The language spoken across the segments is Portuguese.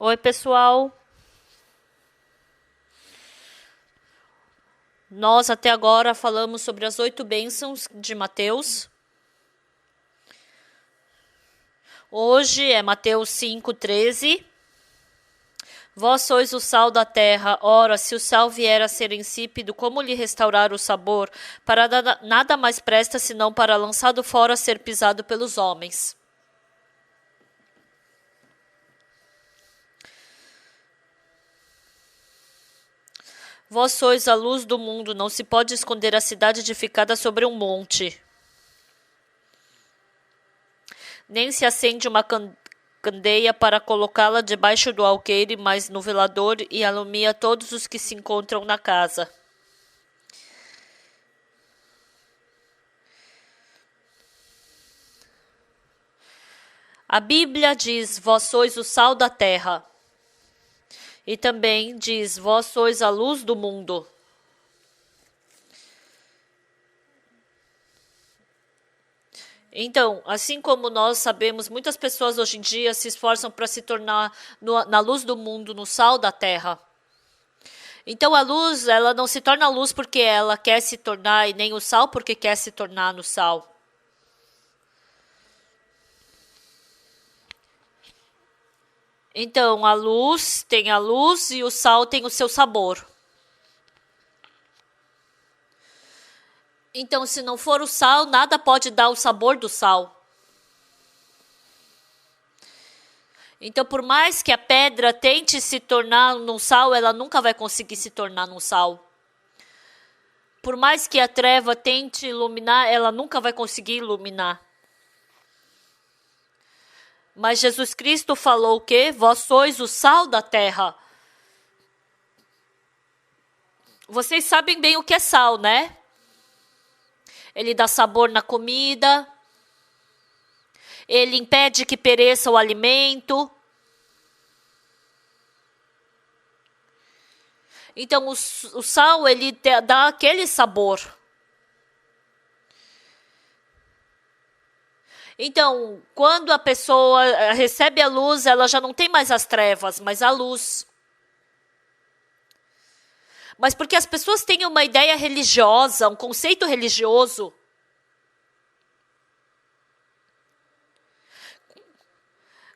Oi, pessoal. Nós até agora falamos sobre as 8 bênçãos de Mateus. Hoje é Mateus 5:13. Vós sois o sal da terra. Ora, se o sal vier a ser insípido, como lhe restaurar o sabor? Para nada mais presta, senão para lançado fora ser pisado pelos homens. Vós sois a luz do mundo, não se pode esconder a cidade edificada sobre um monte. Nem se acende uma candeia para colocá-la debaixo do alqueire, mas no velador, e alumia todos os que se encontram na casa. A Bíblia diz, vós sois o sal da terra. E também diz, vós sois a luz do mundo. Então, assim como nós sabemos, muitas pessoas hoje em dia se esforçam para se tornar na luz do mundo, no sal da terra. Então, a luz, ela não se torna luz porque ela quer se tornar, e nem o sal porque quer se tornar no sal. Então, a luz tem a luz e o sal tem o seu sabor. Então, se não for o sal, nada pode dar o sabor do sal. Então, por mais que a pedra tente se tornar num sal, ela nunca vai conseguir se tornar num sal. Por mais que a treva tente iluminar, ela nunca vai conseguir iluminar. Mas Jesus Cristo falou o quê? Vós sois o sal da terra. Vocês sabem bem o que é sal, né? Ele dá sabor na comida. Ele impede que pereça o alimento. Então, o sal, ele dá aquele sabor. Então, quando a pessoa recebe a luz, ela já não tem mais as trevas, mas a luz. Mas porque as pessoas têm uma ideia religiosa, um conceito religioso.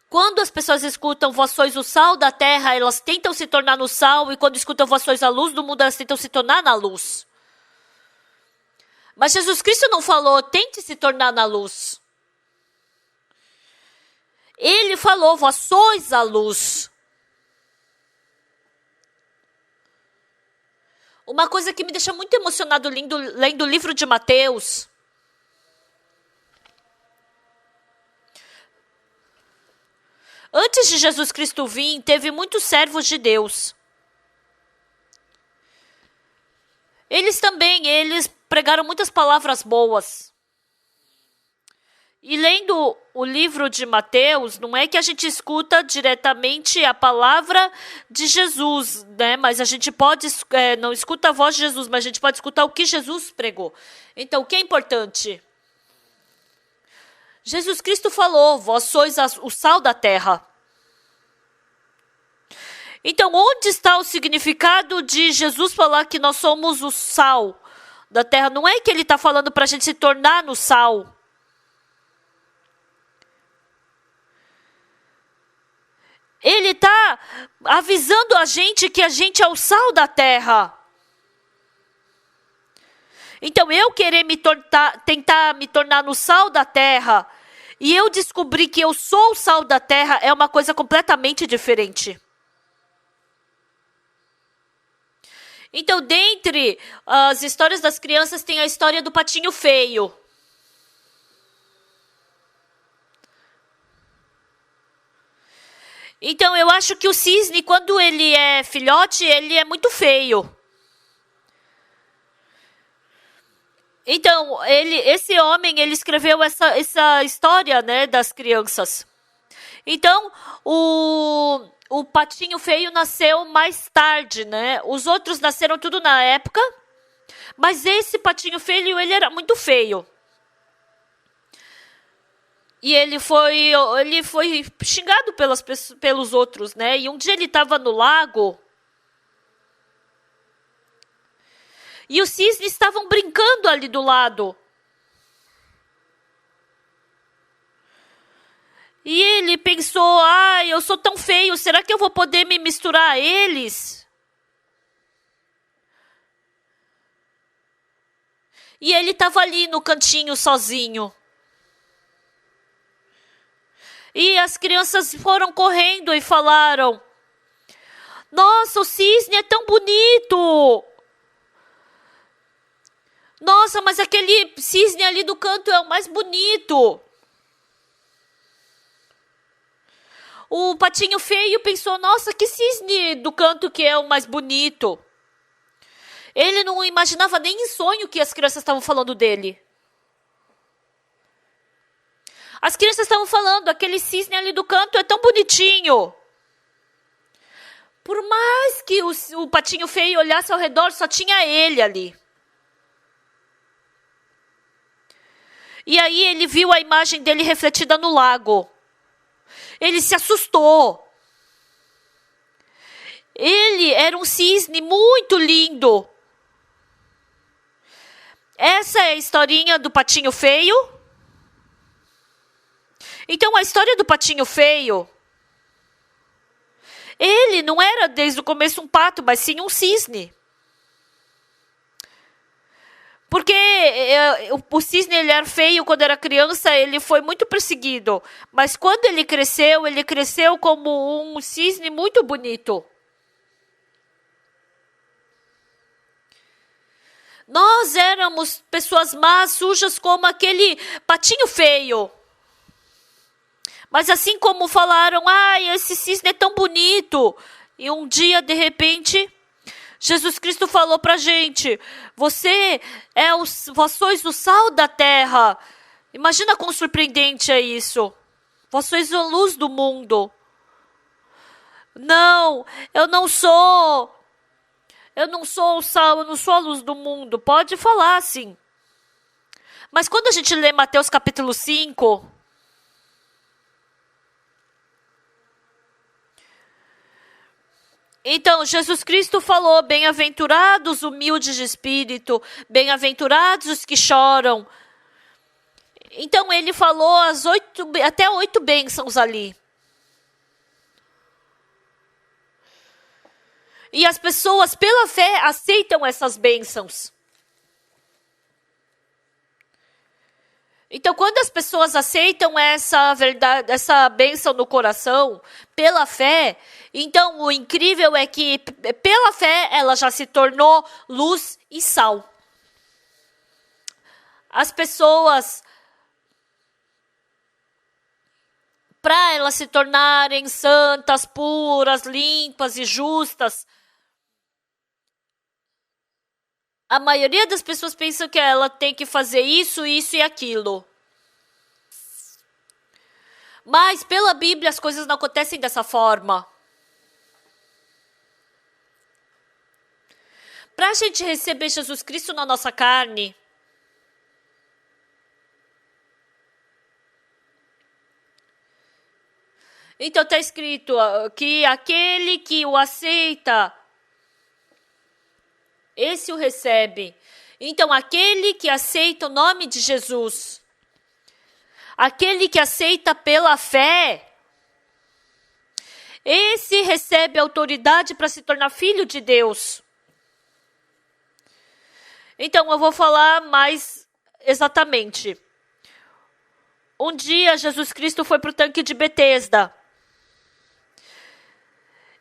Quando as pessoas escutam vós sois o sal da terra, elas tentam se tornar no sal, e quando escutam vós sois a luz do mundo, elas tentam se tornar na luz. Mas Jesus Cristo não falou, tente se tornar na luz. Ele falou, vós sois a luz. Uma coisa que me deixa muito emocionado lendo o livro de Mateus. Antes de Jesus Cristo vir, teve muitos servos de Deus. Eles pregaram muitas palavras boas. E lendo o livro de Mateus, não é que a gente escuta diretamente a palavra de Jesus, né? Mas a gente pode, não escuta a voz de Jesus, mas a gente pode escutar o que Jesus pregou. Então, o que é importante? Jesus Cristo falou, vós sois o sal da terra. Então, onde está o significado de Jesus falar que nós somos o sal da terra? Não é que ele está falando para a gente se tornar no sal. Ele está avisando a gente que a gente é o sal da terra. Então, eu querer tentar me tornar no sal da terra, e eu descobrir que eu sou o sal da terra, é uma coisa completamente diferente. Então, dentre as histórias das crianças, tem a história do patinho feio. Então, eu acho que o cisne, quando ele é filhote, ele é muito feio. Então, esse homem, ele escreveu essa história, né, das crianças. Então, o patinho feio nasceu mais tarde, né? Os outros nasceram tudo na época, mas esse patinho feio, ele era muito feio. E ele foi xingado pelos outros, né? E um dia ele estava no lago e os cisnes estavam brincando ali do lado. E ele pensou, eu sou tão feio, será que eu vou poder me misturar a eles? E ele estava ali no cantinho sozinho. E as crianças foram correndo e falaram, nossa, o cisne é tão bonito! Nossa, mas aquele cisne ali do canto é o mais bonito. O patinho feio pensou, nossa, que cisne do canto que é o mais bonito. Ele não imaginava nem em sonho que as crianças estavam falando dele. As crianças estavam falando, aquele cisne ali do canto é tão bonitinho. Por mais que o patinho feio olhasse ao redor, só tinha ele ali. E aí ele viu a imagem dele refletida no lago. Ele se assustou. Ele era um cisne muito lindo. Essa é a historinha do patinho feio. Então, a história do patinho feio, ele não era desde o começo um pato, mas sim um cisne. Porque o cisne ele era feio quando era criança, ele foi muito perseguido. Mas quando ele cresceu como um cisne muito bonito. Nós éramos pessoas más, sujas como aquele patinho feio. Mas assim como falaram, esse cisne é tão bonito. E um dia, de repente, Jesus Cristo falou pra gente, vós sois o sal da terra. Imagina quão surpreendente é isso. Vós sois a luz do mundo. Não, eu não sou o sal, eu não sou a luz do mundo. Pode falar assim. Mas quando a gente lê Mateus capítulo 5, então, Jesus Cristo falou, bem-aventurados humildes de espírito, bem-aventurados os que choram. Então, ele falou até 8 bênçãos ali. E as pessoas, pela fé, aceitam essas bênçãos. Então, quando as pessoas aceitam essa verdade, essa bênção no coração, pela fé, então o incrível é que, pela fé, ela já se tornou luz e sal. As pessoas, para elas se tornarem santas, puras, limpas e justas, a maioria das pessoas pensam que ela tem que fazer isso, isso e aquilo. Mas pela Bíblia as coisas não acontecem dessa forma. Para a gente receber Jesus Cristo na nossa carne, então está escrito que aquele que o aceita, esse o recebe. Então, aquele que aceita o nome de Jesus, aquele que aceita pela fé, esse recebe autoridade para se tornar filho de Deus. Então, eu vou falar mais exatamente. Um dia, Jesus Cristo foi para o tanque de Betesda.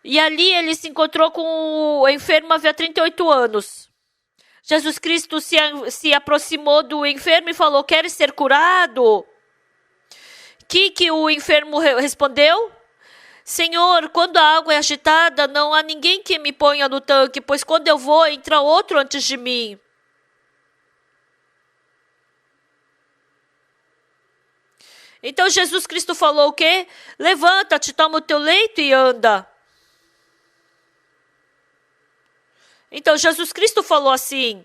E ali ele se encontrou com o enfermo havia 38 anos. Jesus Cristo se aproximou do enfermo e falou, queres ser curado? Que o enfermo respondeu? Senhor, quando a água é agitada, não há ninguém que me ponha no tanque, pois quando eu vou, entra outro antes de mim. Então Jesus Cristo falou o quê? Levanta-te, toma o teu leito e anda. Então, Jesus Cristo falou assim.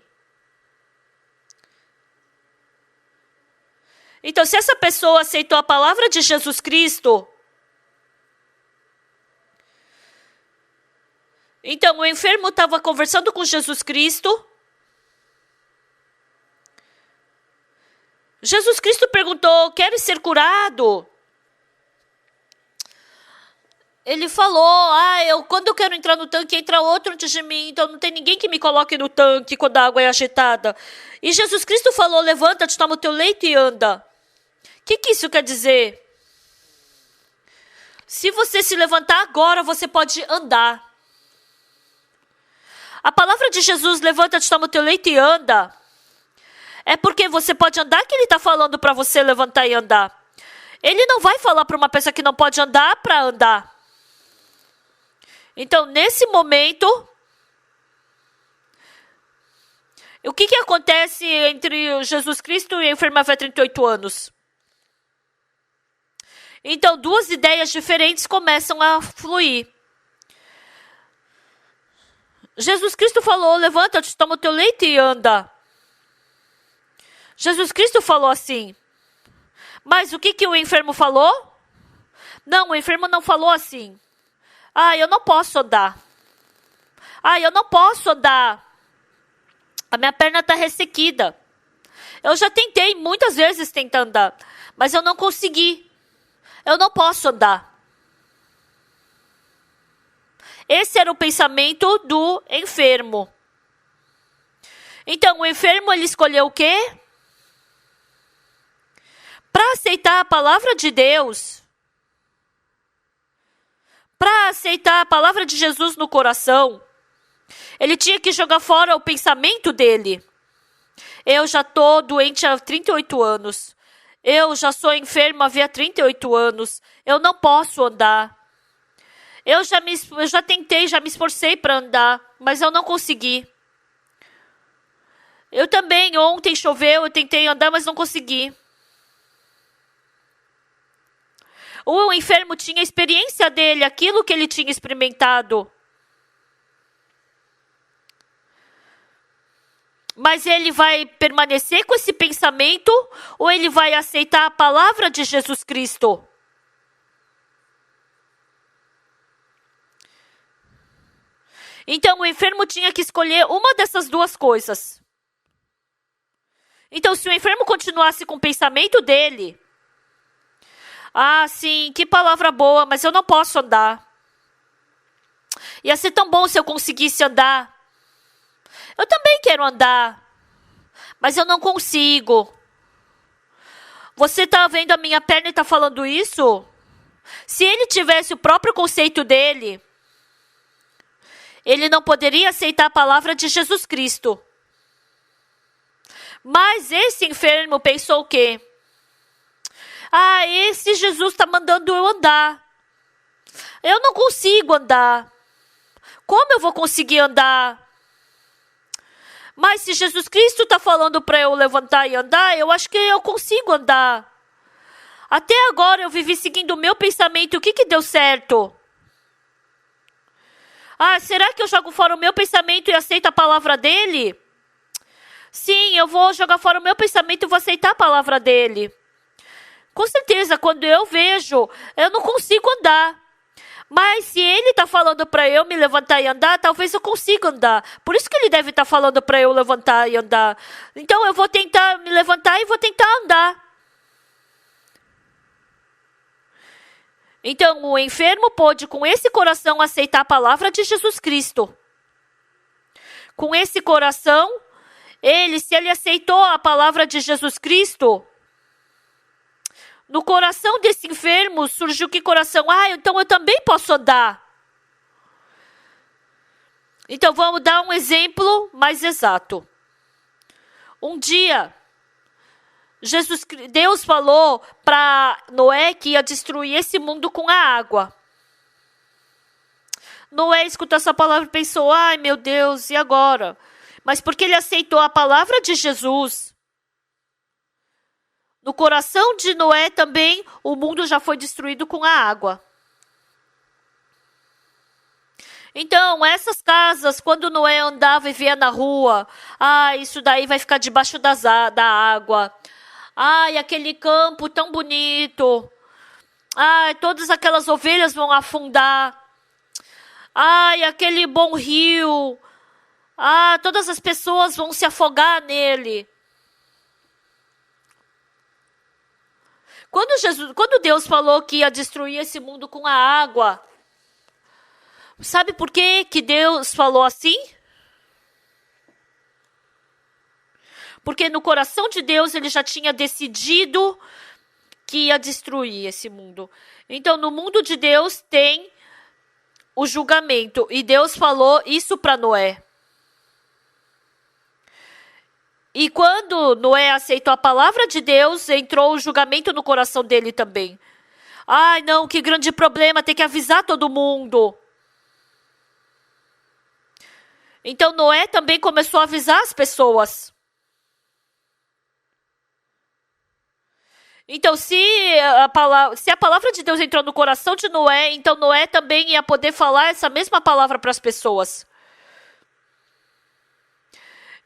Então, se essa pessoa aceitou a palavra de Jesus Cristo, então o enfermo estava conversando com Jesus Cristo. Jesus Cristo perguntou: queres ser curado? Ele falou: quando eu quero entrar no tanque, entra outro antes de mim, então não tem ninguém que me coloque no tanque quando a água é agitada. E Jesus Cristo falou: levanta-te, toma o teu leito e anda. O que isso quer dizer? Se você se levantar agora, você pode andar. A palavra de Jesus, levanta-te, toma o teu leito e anda, é porque você pode andar que ele está falando para você levantar e andar. Ele não vai falar para uma pessoa que não pode andar para andar. Então, nesse momento, o que acontece entre Jesus Cristo e a enferma há 38 anos? Então, duas ideias diferentes começam a fluir. Jesus Cristo falou: levanta-te, toma o teu leito e anda. Jesus Cristo falou assim. Mas o que o enfermo falou? Não, o enfermo não falou assim. Eu não posso andar. Eu não posso andar. A minha perna está ressequida. Eu já tentei muitas vezes tentar andar, mas eu não consegui. Eu não posso andar. Esse era o pensamento do enfermo. Então, o enfermo, ele escolheu o quê? Para aceitar a palavra de Deus, para aceitar a palavra de Jesus no coração, ele tinha que jogar fora o pensamento dele. Eu já estou doente há 38 anos. Eu já sou enfermo havia 38 anos. Eu não posso andar. Eu já tentei, já me esforcei para andar, mas eu não consegui. Eu também, ontem choveu, eu tentei andar, mas não consegui. O enfermo tinha a experiência dele, aquilo que ele tinha experimentado. Mas ele vai permanecer com esse pensamento ou ele vai aceitar a palavra de Jesus Cristo? Então, o enfermo tinha que escolher uma dessas duas coisas. Então, se o enfermo continuasse com o pensamento dele, sim, que palavra boa, mas eu não posso andar. Ia ser tão bom se eu conseguisse andar. Eu também quero andar, mas eu não consigo. Você está vendo a minha perna e está falando isso? Se ele tivesse o próprio conceito dele, ele não poderia aceitar a palavra de Jesus Cristo. Mas esse enfermo pensou o quê? Esse Jesus está mandando eu andar. Eu não consigo andar. Como eu vou conseguir andar? Mas se Jesus Cristo está falando para eu levantar e andar, eu acho que eu consigo andar. Até agora eu vivi seguindo o meu pensamento. O que deu certo? Será que eu jogo fora o meu pensamento e aceito a palavra dele? Sim, eu vou jogar fora o meu pensamento e vou aceitar a palavra dele. Com certeza, quando eu vejo, eu não consigo andar. Mas se ele está falando para eu me levantar e andar, talvez eu consiga andar. Por isso que ele deve estar falando para eu levantar e andar. Então eu vou tentar me levantar e vou tentar andar. Então o enfermo pôde, com esse coração, aceitar a palavra de Jesus Cristo. Com esse coração, se ele aceitou a palavra de Jesus Cristo, no coração desse enfermo surgiu que coração? Então eu também posso andar. Então vamos dar um exemplo mais exato. Um dia, Deus falou para Noé que ia destruir esse mundo com a água. Noé escutou essa palavra e pensou: meu Deus, e agora? Mas porque ele aceitou a palavra de Jesus, no coração de Noé também, o mundo já foi destruído com a água. Então, essas casas, quando Noé andava e via na rua, isso daí vai ficar debaixo da água. Ai, aquele campo tão bonito. Ai, todas aquelas ovelhas vão afundar. Ai, aquele bom rio. Ah, todas as pessoas vão se afogar nele. Quando Deus falou que ia destruir esse mundo com a água, sabe por que Deus falou assim? Porque no coração de Deus ele já tinha decidido que ia destruir esse mundo. Então, no mundo de Deus tem o julgamento. E Deus falou isso para Noé. E quando Noé aceitou a palavra de Deus, entrou o julgamento no coração dele também. Ai, não, que grande problema, tem que avisar todo mundo. Então Noé também começou a avisar as pessoas. Então, se a palavra de Deus entrou no coração de Noé, então Noé também ia poder falar essa mesma palavra para as pessoas.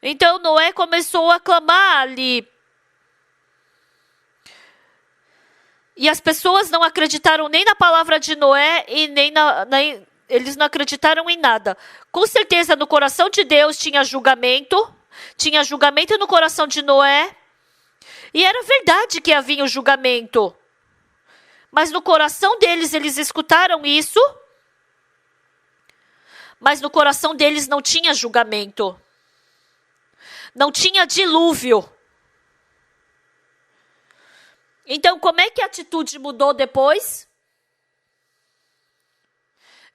Então, Noé começou a clamar ali. E as pessoas não acreditaram nem na palavra de Noé e eles não acreditaram em nada. Com certeza, no coração de Deus tinha julgamento no coração de Noé. E era verdade que havia o julgamento. Mas no coração deles, eles escutaram isso. Mas no coração deles não tinha julgamento. Não tinha dilúvio. Então, como é que a atitude mudou depois?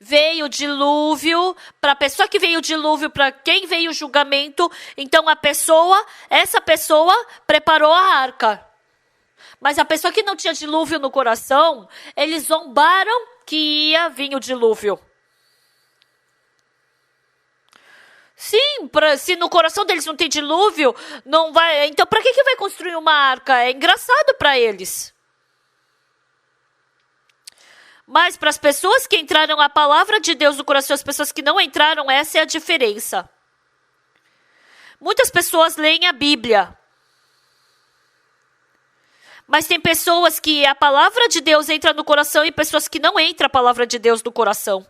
Veio o dilúvio, para a pessoa que veio o dilúvio, para quem veio o julgamento, então essa pessoa preparou a arca. Mas a pessoa que não tinha dilúvio no coração, eles zombaram que ia vir o dilúvio. Sim, se no coração deles não tem dilúvio, não vai. Então, para que vai construir uma arca? É engraçado para eles. Mas para as pessoas que entraram a palavra de Deus no coração, as pessoas que não entraram, essa é a diferença. Muitas pessoas leem a Bíblia. Mas tem pessoas que a palavra de Deus entra no coração e pessoas que não entra a palavra de Deus no coração.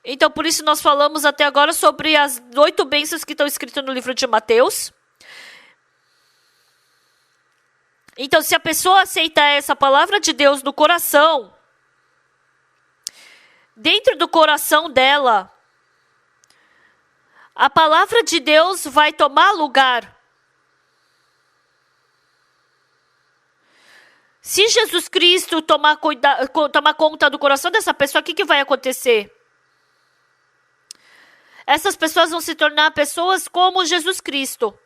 Então, por isso nós falamos até agora sobre as 8 bênçãos que estão escritas no livro de Mateus. Então, se a pessoa aceitar essa palavra de Deus no coração, dentro do coração dela, a palavra de Deus vai tomar lugar. Se Jesus Cristo tomar conta do coração dessa pessoa, o que vai acontecer? Essas pessoas vão se tornar pessoas como Jesus Cristo.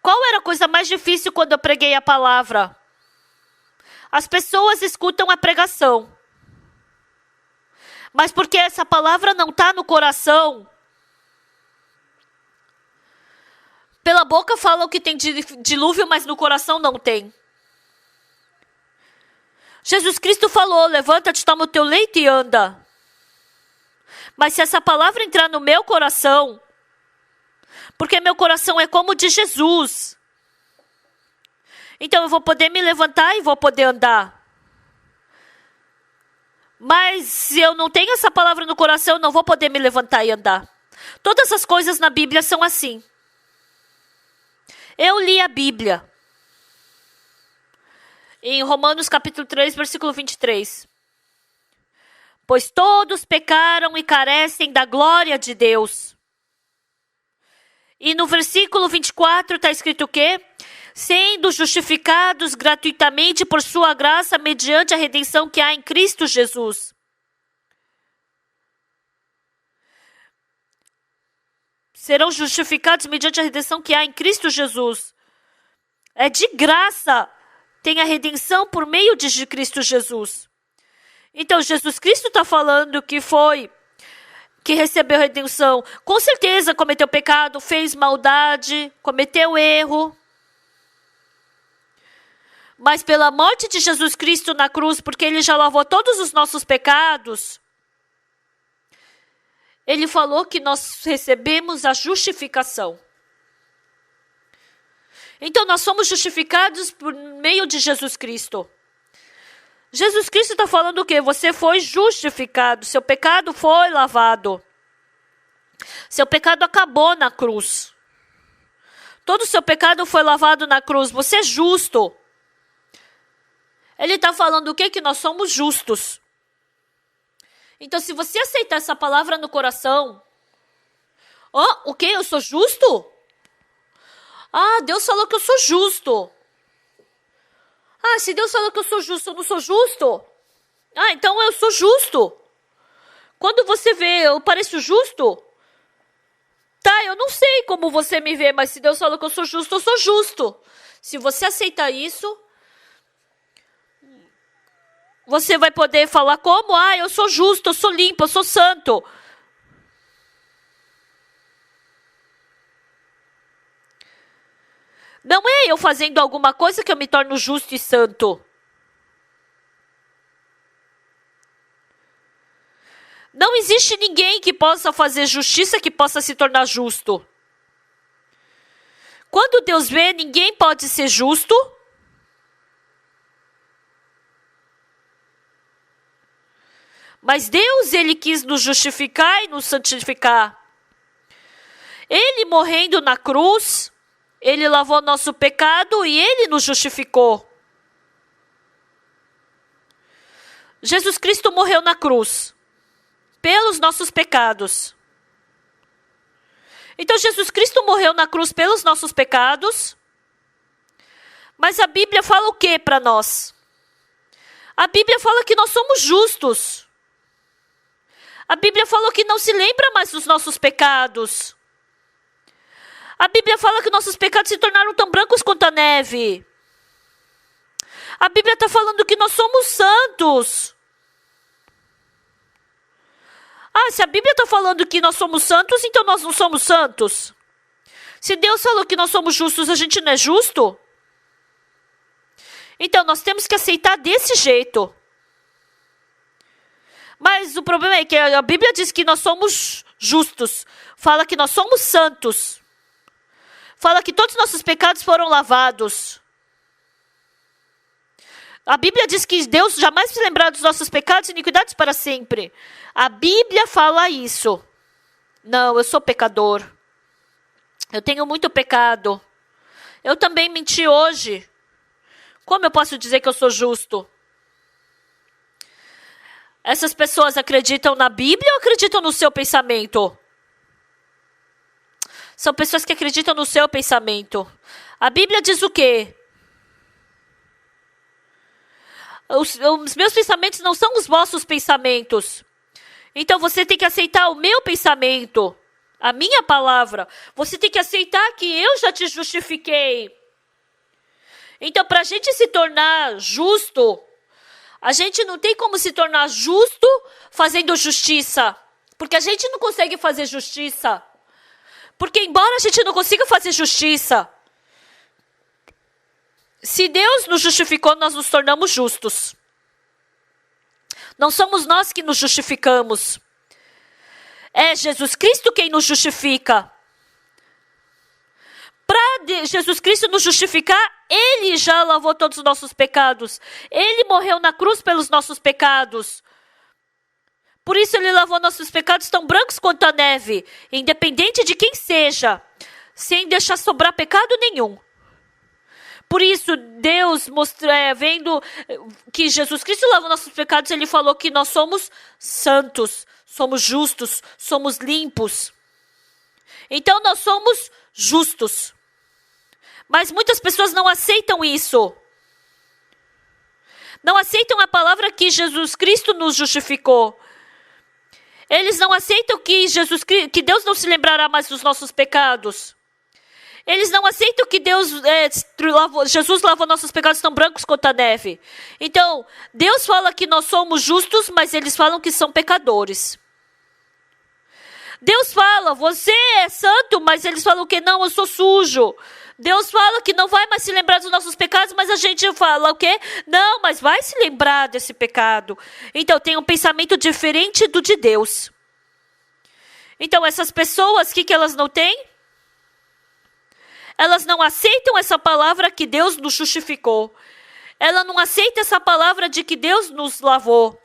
Qual era a coisa mais difícil quando eu preguei a palavra? As pessoas escutam a pregação. Mas porque essa palavra não está no coração, pela boca falam que tem dilúvio, mas no coração não tem. Jesus Cristo falou, levanta-te, toma o teu leito e anda. Mas se essa palavra entrar no meu coração, porque meu coração é como o de Jesus, então eu vou poder me levantar e vou poder andar. Mas se eu não tenho essa palavra no coração, eu não vou poder me levantar e andar. Todas as coisas na Bíblia são assim. Eu li a Bíblia. Em Romanos capítulo 3, versículo 23. Pois todos pecaram e carecem da glória de Deus. E no versículo 24 está escrito o quê? Sendo justificados gratuitamente por sua graça mediante a redenção que há em Cristo Jesus. Serão justificados mediante a redenção que há em Cristo Jesus. É de graça. Tem a redenção por meio de Cristo Jesus. Então, Jesus Cristo está falando que recebeu redenção. Com certeza cometeu pecado, fez maldade, cometeu erro. Mas pela morte de Jesus Cristo na cruz, porque Ele já lavou todos os nossos pecados, Ele falou que nós recebemos a justificação. Então, nós somos justificados por meio de Jesus Cristo. Jesus Cristo está falando o quê? Você foi justificado, seu pecado foi lavado. Seu pecado acabou na cruz. Todo o seu pecado foi lavado na cruz. Você é justo. Ele está falando o quê? Que nós somos justos. Então, se você aceitar essa palavra no coração, o quê? Eu sou justo? Ah, Deus falou que eu sou justo. Ah, se Deus falou que eu sou justo, eu não sou justo? Ah, então eu sou justo. Quando você vê, eu pareço justo? Tá, eu não sei como você me vê, mas se Deus falou que eu sou justo. Se você aceitar isso, você vai poder falar como? Ah, eu sou justo, eu sou limpo, eu sou santo. Não é eu fazendo alguma coisa que eu me torno justo e santo. Não existe ninguém que possa fazer justiça que possa se tornar justo. Quando Deus vê, ninguém pode ser justo. Mas Deus, Ele quis nos justificar e nos santificar. Ele morrendo na cruz, Ele lavou nosso pecado e Ele nos justificou. Jesus Cristo morreu na cruz pelos nossos pecados. Então Jesus Cristo morreu na cruz pelos nossos pecados. Mas a Bíblia fala o que para nós? A Bíblia fala que nós somos justos. A Bíblia falou que não se lembra mais dos nossos pecados. A Bíblia fala que nossos pecados se tornaram tão brancos quanto a neve. A Bíblia está falando que nós somos santos. Ah, se a Bíblia está falando que nós somos santos, então nós não somos santos. Se Deus falou que nós somos justos, a gente não é justo? Então nós temos que aceitar desse jeito. Mas o problema é que a Bíblia diz que nós somos justos. Fala que nós somos santos. Fala que todos os nossos pecados foram lavados. A Bíblia diz que Deus jamais se lembrar dos nossos pecados e iniquidades para sempre. A Bíblia fala isso. Não, eu sou pecador. Eu tenho muito pecado. Eu também menti hoje. Como eu posso dizer que eu sou justo? Essas pessoas acreditam na Bíblia ou acreditam no seu pensamento? São pessoas que acreditam no seu pensamento. A Bíblia diz o quê? Os meus pensamentos não são os vossos pensamentos. Então você tem que aceitar o meu pensamento, a minha palavra. Você tem que aceitar que eu já te justifiquei. Então, para a gente se tornar justo, a gente não tem como se tornar justo fazendo justiça. Porque a gente não consegue fazer justiça. Porque embora a gente não consiga fazer justiça, se Deus nos justificou, nós nos tornamos justos. Não somos nós que nos justificamos. É Jesus Cristo quem nos justifica. Para Jesus Cristo nos justificar, Ele já lavou todos os nossos pecados. Ele morreu na cruz pelos nossos pecados. Por isso Ele lavou nossos pecados tão brancos quanto a neve, independente de quem seja, sem deixar sobrar pecado nenhum. Por isso, Deus, vendo que Jesus Cristo lavou nossos pecados, Ele falou que nós somos santos, somos justos, somos limpos. Então, nós somos justos. Mas muitas pessoas não aceitam isso. Não aceitam a palavra que Jesus Cristo nos justificou. Eles não aceitam que Deus não se lembrará mais dos nossos pecados. Eles não aceitam que Jesus lavou nossos pecados tão brancos quanto a neve. Então, Deus fala que nós somos justos, mas eles falam que são pecadores. Deus fala, você é santo, mas eles falam que não, eu sou sujo. Deus fala que não vai mais se lembrar dos nossos pecados, mas a gente fala o quê? Não, mas vai se lembrar desse pecado. Então, tem um pensamento diferente do de Deus. Então, essas pessoas, o que elas não têm? Elas não aceitam essa palavra que Deus nos justificou. Ela não aceita essa palavra de que Deus nos lavou.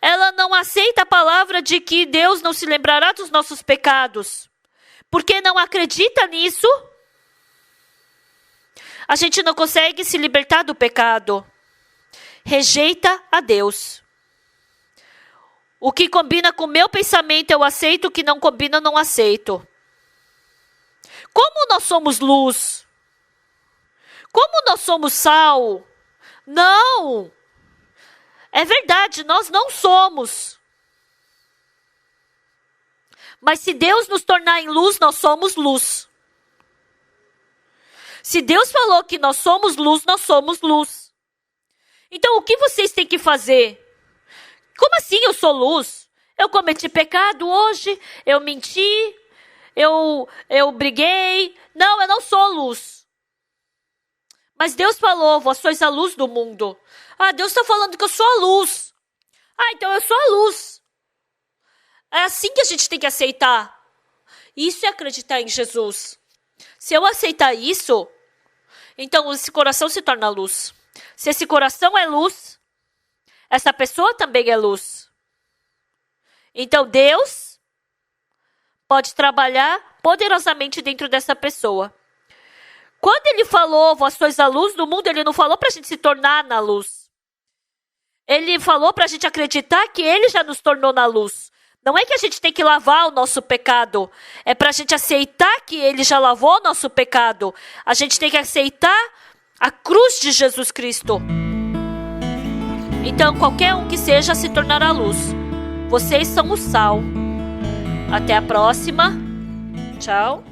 Ela não aceita a palavra de que Deus não se lembrará dos nossos pecados. Porque não acredita nisso, a gente não consegue se libertar do pecado. Rejeita a Deus. O que combina com o meu pensamento eu aceito, o que não combina eu não aceito. Como nós somos luz? Como nós somos sal? Não! É verdade, nós não somos. Mas se Deus nos tornar em luz, nós somos luz. Se Deus falou que nós somos luz, nós somos luz. Então o que vocês têm que fazer? Como assim eu sou luz? Eu cometi pecado hoje, eu menti, eu briguei. Não, eu não sou luz. Mas Deus falou, vós sois a luz do mundo. Ah, Deus está falando que eu sou a luz. Ah, então eu sou a luz. É assim que a gente tem que aceitar. Isso é acreditar em Jesus. Se eu aceitar isso, então esse coração se torna luz. Se esse coração é luz, essa pessoa também é luz. Então Deus pode trabalhar poderosamente dentro dessa pessoa. Quando ele falou, vós sois a luz do mundo, ele não falou para a gente se tornar na luz. Ele falou para a gente acreditar que ele já nos tornou na luz. Não é que a gente tem que lavar o nosso pecado. É para a gente aceitar que ele já lavou o nosso pecado. A gente tem que aceitar a cruz de Jesus Cristo. Então, qualquer um que seja se tornará luz. Vocês são o sal. Até a próxima. Tchau.